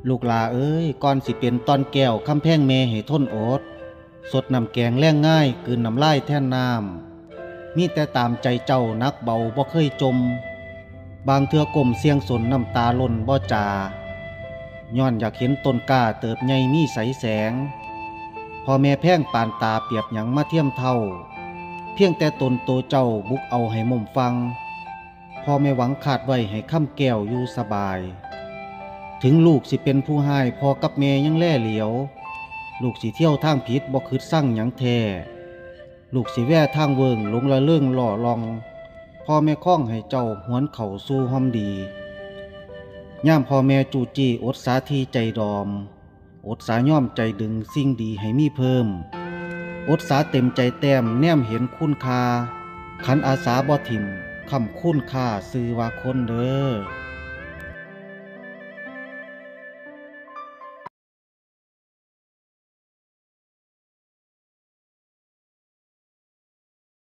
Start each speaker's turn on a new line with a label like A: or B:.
A: ลูกหลาเอ้ยก่อนสิเป็นตอนแก้วคำแพงแม่ให้ทนอดสดน้ำแกงแล้งง่ายกืนน้ำลายแท่นน้ำมีแต่ตามใจเจ้านักเบาบ่เคยจมบางเทื่อก้มเสียงสนน้ำตาล่นบ่จาย้อนอยากเห็นต้นกล้าเติบใหญ่มีใสแสงพ่อแม่แพงปานตาเปรียบหยังมาเทียมเท่าเพียงแต่ตนโตเจ้าบุกเอาให้มุมฟังพ่อแม่หวังขาดไว้ให้ค่ำแก้วอยู่สบายถึงลูกสิเป็นผู้ให้พ่อกับแม่ยังแล่เหลียวลูกสิเที่ยวทางผิดบ่คิดสั่งหยังแท้ลูกสิแว่ทางเวิงหลงละเรื่องหล่อลองพ่อแม่ข้องให้เจ้าหวนเข่าสู่ห้อมดีย่ามพ่อแม่จูจี้อดสาทีใจดอมอดสาย่อมใจดึงสิ่งดีให้มีเพิ่มอดสาเต็มใจแต้มแนมเห็นคุณค่าขันอาสาบ่ถิ่มคำคุณค่าซื้อว่าคนเด้อ